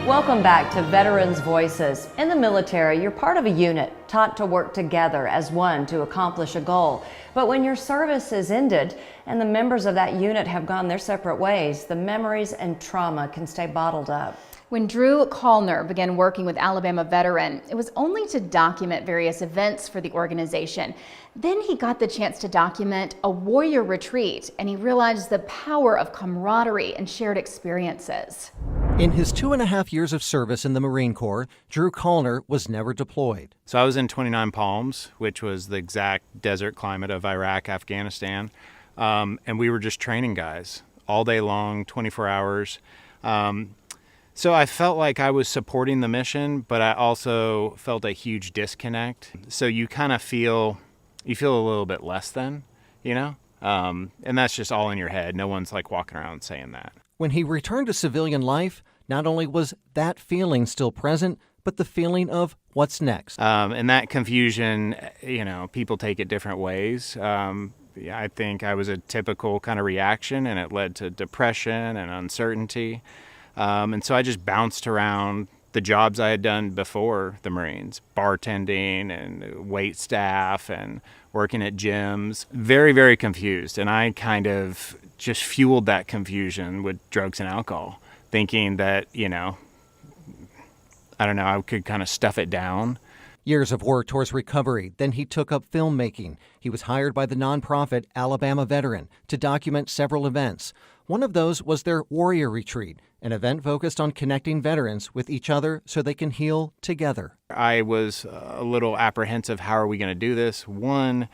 Welcome back to Veterans Voices. In the military, you're part of a unit, taught to work together as one to accomplish a goal. But when your service is ended and the members of that unit have gone their separate ways, the memories and trauma can stay bottled up. When Drew Callner began working with Alabama Veteran, it was only to document various events for the organization. Then he got the chance to document a warrior retreat, and he realized the power of camaraderie and shared experiences. In his 2.5 years of service in the Marine Corps, Drew Callner was never deployed. So I was in 29 Palms, which was the exact desert climate of Iraq, Afghanistan, and we were just training guys all day long, 24 hours. So I felt like I was supporting the mission, but I also felt a huge disconnect. So you kind of feel a little bit less than, and that's just all in your head. No one's like walking around saying that. When he returned to civilian life, not only was that feeling still present, but the feeling of what's next. And that confusion, people take it different ways. I think I was a typical kind of reaction, and it led to depression and uncertainty. And so I just bounced around the jobs I had done before the Marines, bartending and wait staff and working at gyms. Very, very confused. And I kind of just fueled that confusion with drugs and alcohol, thinking that, I could kind of stuff it down. Years of work towards recovery, then he took up filmmaking. He was hired by the nonprofit Alabama Veteran to document several events. One of those was their Warrior Retreat, an event focused on connecting veterans with each other so they can heal together. I was a little apprehensive. How are we going to do this? One,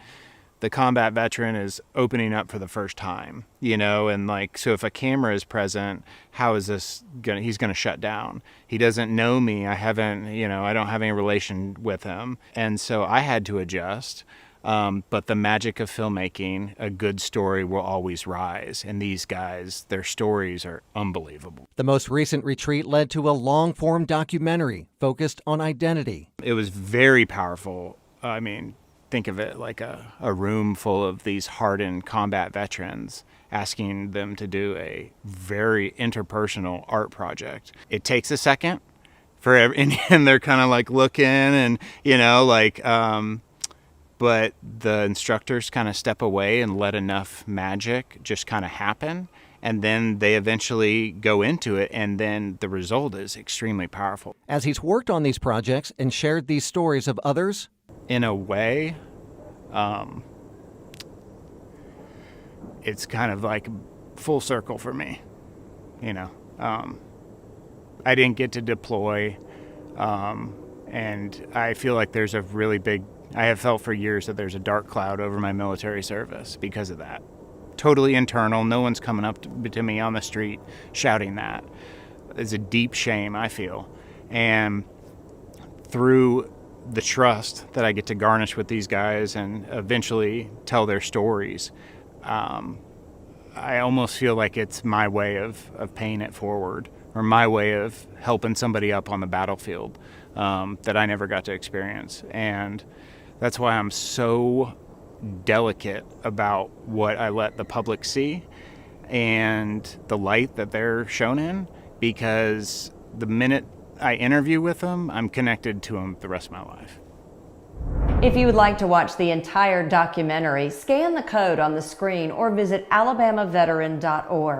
the combat veteran is opening up for the first time, and so if a camera is present, how is this he's going to shut down. He doesn't know me. I don't have any relation with him. And so I had to adjust. But the magic of filmmaking, a good story will always rise. And these guys, their stories are unbelievable. The most recent retreat led to a long-form documentary focused on identity. It was very powerful. Think of it like a room full of these hardened combat veterans, asking them to do a very interpersonal art project. It takes a second and they're kind of like looking and, but the instructors kind of step away and let enough magic just kind of happen. And then they eventually go into it, and then the result is extremely powerful. As he's worked on these projects and shared these stories of others, in a way, it's kind of like full circle for me. I didn't get to deploy, and I feel like there's I have felt for years that there's a dark cloud over my military service because of that. Totally internal. No one's coming up to me on the street shouting that. It's a deep shame, I feel. And through the trust that I get to garnish with these guys and eventually tell their stories, I almost feel like it's my way of paying it forward, or my way of helping somebody up on the battlefield that I never got to experience. And that's why I'm so delicate about what I let the public see and the light that they're shown in, because the minute I interview with them, I'm connected to them the rest of my life. If you would like to watch the entire documentary, scan the code on the screen or visit alabamaveteran.org.